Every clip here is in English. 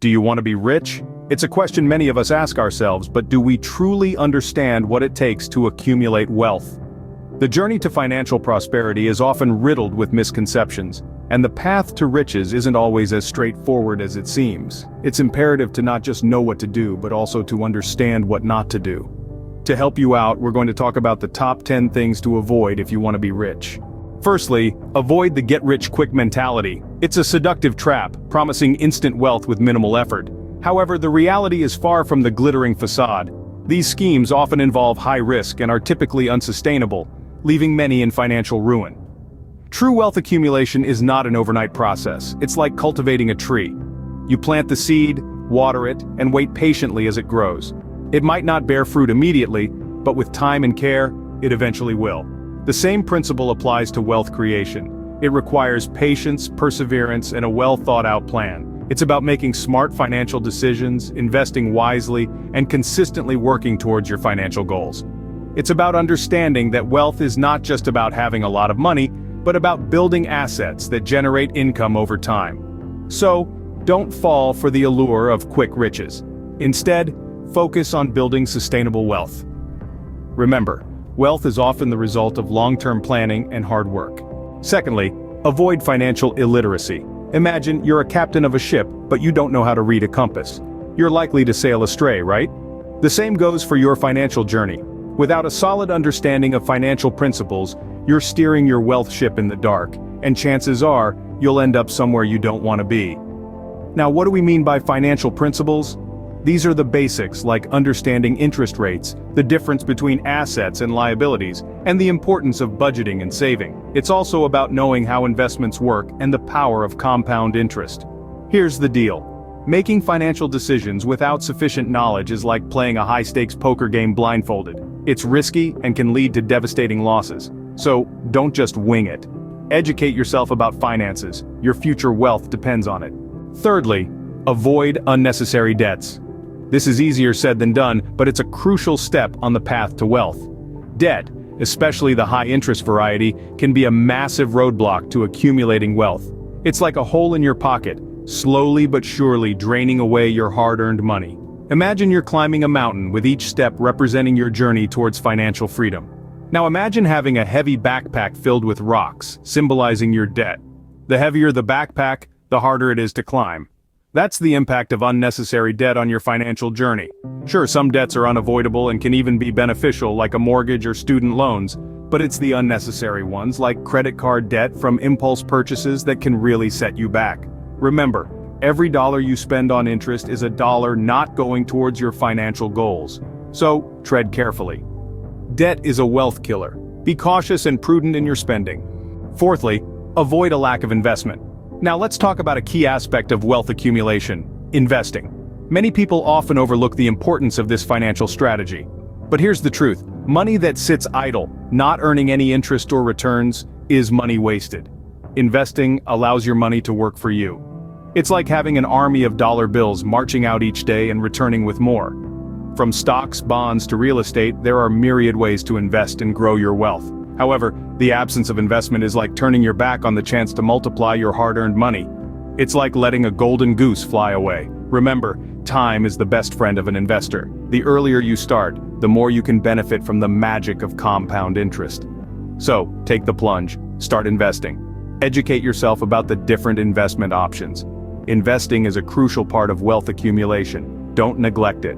Do you want to be rich? It's a question many of us ask ourselves, but do we truly understand what it takes to accumulate wealth? The journey to financial prosperity is often riddled with misconceptions, and the path to riches isn't always as straightforward as it seems. It's imperative to not just know what to do, but also to understand what not to do. To help you out, we're going to talk about the top 10 things to avoid if you want to be rich. Firstly, avoid the get-rich-quick mentality. It's a seductive trap, promising instant wealth with minimal effort. However, the reality is far from the glittering facade. These schemes often involve high risk and are typically unsustainable, leaving many in financial ruin. True wealth accumulation is not an overnight process. It's like cultivating a tree. You plant the seed, water it, and wait patiently as it grows. It might not bear fruit immediately, but with time and care, it eventually will. The same principle applies to wealth creation. It requires patience, perseverance, and a well-thought-out plan. It's about making smart financial decisions, investing wisely, and consistently working towards your financial goals. It's about understanding that wealth is not just about having a lot of money, but about building assets that generate income over time. So, don't fall for the allure of quick riches. Instead, focus on building sustainable wealth. Remember, wealth is often the result of long-term planning and hard work. Secondly, avoid financial illiteracy. Imagine you're a captain of a ship, but you don't know how to read a compass. You're likely to sail astray, right? The same goes for your financial journey. Without a solid understanding of financial principles, you're steering your wealth ship in the dark, and chances are, you'll end up somewhere you don't want to be. Now, what do we mean by financial principles? These are the basics like understanding interest rates, the difference between assets and liabilities, and the importance of budgeting and saving. It's also about knowing how investments work and the power of compound interest. Here's the deal. Making financial decisions without sufficient knowledge is like playing a high-stakes poker game blindfolded. It's risky and can lead to devastating losses. So, don't just wing it. Educate yourself about finances. Your future wealth depends on it. Thirdly, avoid unnecessary debts. This is easier said than done, but it's a crucial step on the path to wealth. Debt, especially the high-interest variety, can be a massive roadblock to accumulating wealth. It's like a hole in your pocket, slowly but surely draining away your hard-earned money. Imagine you're climbing a mountain with each step representing your journey towards financial freedom. Now imagine having a heavy backpack filled with rocks, symbolizing your debt. The heavier the backpack, the harder it is to climb. That's the impact of unnecessary debt on your financial journey. Sure, some debts are unavoidable and can even be beneficial, like a mortgage or student loans, but it's the unnecessary ones, like credit card debt from impulse purchases, that can really set you back. Remember, every dollar you spend on interest is a dollar not going towards your financial goals. So, tread carefully. Debt is a wealth killer. Be cautious and prudent in your spending. Fourthly, avoid a lack of investment. Now let's talk about a key aspect of wealth accumulation: investing. Many people often overlook the importance of this financial strategy. But here's the truth: money that sits idle, not earning any interest or returns, is money wasted. Investing allows your money to work for you. It's like having an army of dollar bills marching out each day and returning with more. From stocks, bonds to real estate, there are myriad ways to invest and grow your wealth. However, the absence of investment is like turning your back on the chance to multiply your hard-earned money. It's like letting a golden goose fly away. Remember, time is the best friend of an investor. The earlier you start, the more you can benefit from the magic of compound interest. So, take the plunge, start investing. Educate yourself about the different investment options. Investing is a crucial part of wealth accumulation. Don't neglect it.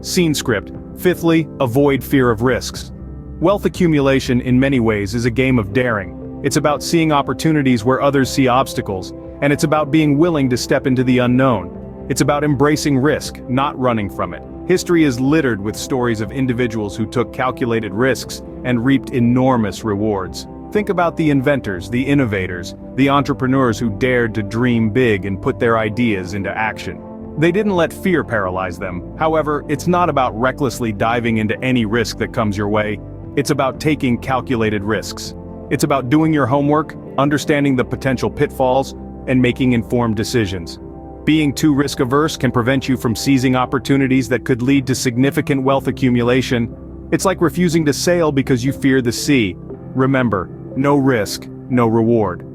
Scene script. Fifthly, avoid fear of risks. Wealth accumulation in many ways is a game of daring. It's about seeing opportunities where others see obstacles, and it's about being willing to step into the unknown. It's about embracing risk, not running from it. History is littered with stories of individuals who took calculated risks and reaped enormous rewards. Think about the inventors, the innovators, the entrepreneurs who dared to dream big and put their ideas into action. They didn't let fear paralyze them. However, it's not about recklessly diving into any risk that comes your way. It's about taking calculated risks. It's about doing your homework, understanding the potential pitfalls, and making informed decisions. Being too risk-averse can prevent you from seizing opportunities that could lead to significant wealth accumulation. It's like refusing to sail because you fear the sea. Remember, no risk, no reward.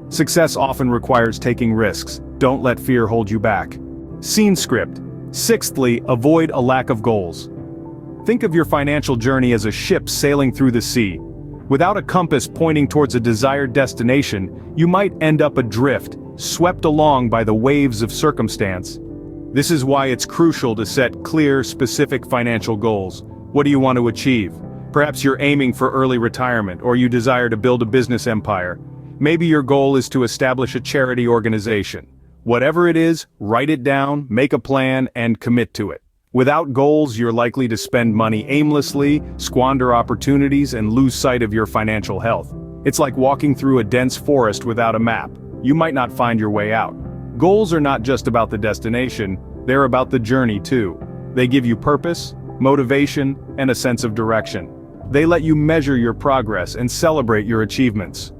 Success often requires taking risks. Don't let fear hold you back. Scene script. Sixthly, avoid a lack of goals. Think of your financial journey as a ship sailing through the sea. Without a compass pointing towards a desired destination, you might end up adrift, swept along by the waves of circumstance. This is why it's crucial to set clear, specific financial goals. What do you want to achieve? Perhaps you're aiming for early retirement, or you desire to build a business empire. Maybe your goal is to establish a charity organization. Whatever it is, write it down, make a plan, and commit to it. Without goals, you're likely to spend money aimlessly, squander opportunities, and lose sight of your financial health. It's like walking through a dense forest without a map. You might not find your way out. Goals are not just about the destination, they're about the journey too. They give you purpose, motivation, and a sense of direction. They let you measure your progress and celebrate your achievements.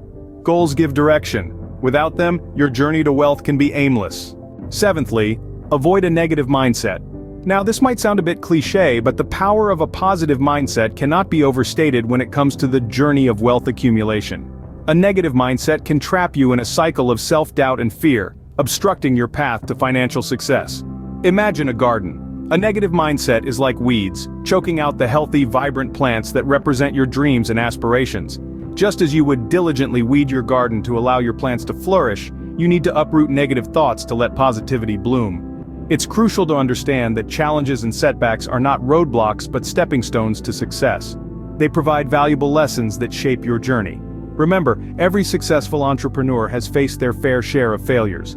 Goals give direction. Without them, your journey to wealth can be aimless. Seventhly, avoid a negative mindset. Now, this might sound a bit cliché, but the power of a positive mindset cannot be overstated when it comes to the journey of wealth accumulation. A negative mindset can trap you in a cycle of self-doubt and fear, obstructing your path to financial success. Imagine a garden. A negative mindset is like weeds, choking out the healthy, vibrant plants that represent your dreams and aspirations. Just as you would diligently weed your garden to allow your plants to flourish, you need to uproot negative thoughts to let positivity bloom. It's crucial to understand that challenges and setbacks are not roadblocks but stepping stones to success. They provide valuable lessons that shape your journey. Remember, every successful entrepreneur has faced their fair share of failures.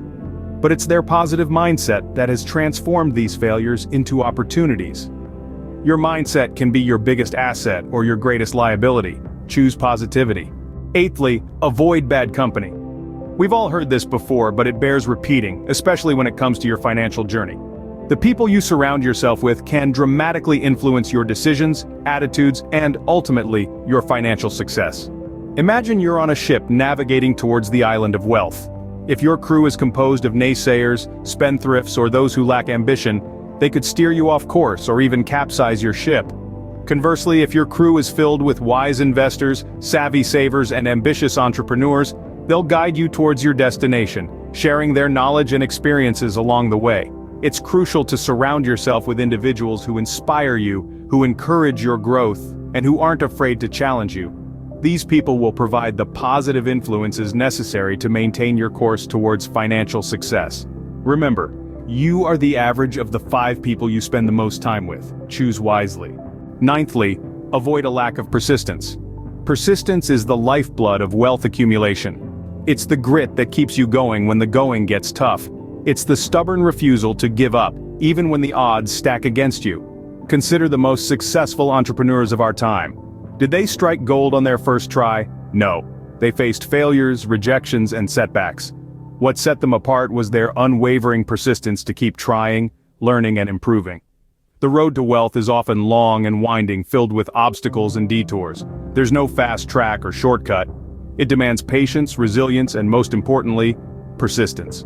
But it's their positive mindset that has transformed these failures into opportunities. Your mindset can be your biggest asset or your greatest liability. Choose positivity. Eighthly, avoid bad company. We've all heard this before, but it bears repeating, especially when it comes to your financial journey. The people you surround yourself with can dramatically influence your decisions, attitudes, and ultimately, your financial success. Imagine you're on a ship navigating towards the island of wealth. If your crew is composed of naysayers, spendthrifts, or those who lack ambition, they could steer you off course or even capsize your ship. Conversely, if your crew is filled with wise investors, savvy savers, and ambitious entrepreneurs, they'll guide you towards your destination, sharing their knowledge and experiences along the way. It's crucial to surround yourself with individuals who inspire you, who encourage your growth, and who aren't afraid to challenge you. These people will provide the positive influences necessary to maintain your course towards financial success. Remember, you are the average of the 5 people you spend the most time with. Choose wisely. Ninthly, avoid a lack of persistence. Persistence is the lifeblood of wealth accumulation. It's the grit that keeps you going when the going gets tough. It's the stubborn refusal to give up, even when the odds stack against you. Consider the most successful entrepreneurs of our time. Did they strike gold on their first try? No. They faced failures, rejections, and setbacks. What set them apart was their unwavering persistence to keep trying, learning, and improving. The road to wealth is often long and winding, filled with obstacles and detours. There's no fast track or shortcut. It demands patience, resilience, and most importantly, persistence.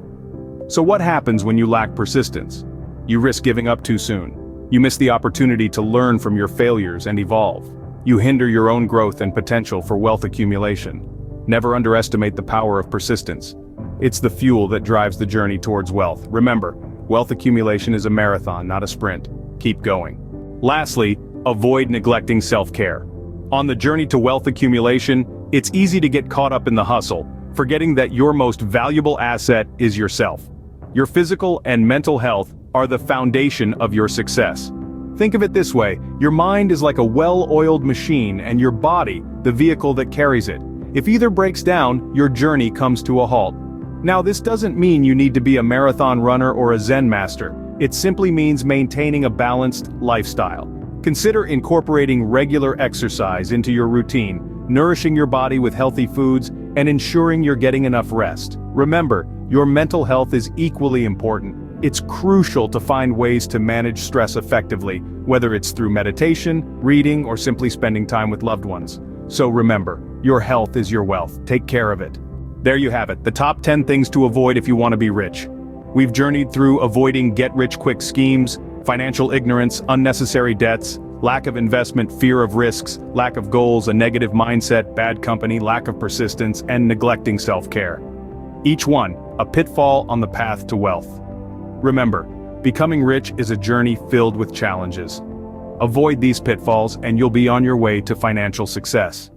So what happens when you lack persistence? You risk giving up too soon. You miss the opportunity to learn from your failures and evolve. You hinder your own growth and potential for wealth accumulation. Never underestimate the power of persistence. It's the fuel that drives the journey towards wealth. Remember, wealth accumulation is a marathon, not a sprint. Keep going. Lastly, avoid neglecting self-care. On the journey to wealth accumulation, it's easy to get caught up in the hustle, forgetting that your most valuable asset is yourself. Your physical and mental health are the foundation of your success. Think of it this way, your mind is like a well-oiled machine and your body, the vehicle that carries it. If either breaks down, your journey comes to a halt. Now, this doesn't mean you need to be a marathon runner or a Zen master. It simply means maintaining a balanced lifestyle. Consider incorporating regular exercise into your routine, nourishing your body with healthy foods, and ensuring you're getting enough rest. Remember, your mental health is equally important. It's crucial to find ways to manage stress effectively, whether it's through meditation, reading, or simply spending time with loved ones. So remember, your health is your wealth. Take care of it. There you have it, the top 10 things to avoid if you want to be rich. We've journeyed through avoiding get-rich-quick schemes, financial ignorance, unnecessary debts, lack of investment, fear of risks, lack of goals, a negative mindset, bad company, lack of persistence, and neglecting self-care. Each one, a pitfall on the path to wealth. Remember, Becoming rich is a journey filled with challenges. Avoid these pitfalls and you'll be on your way to financial success.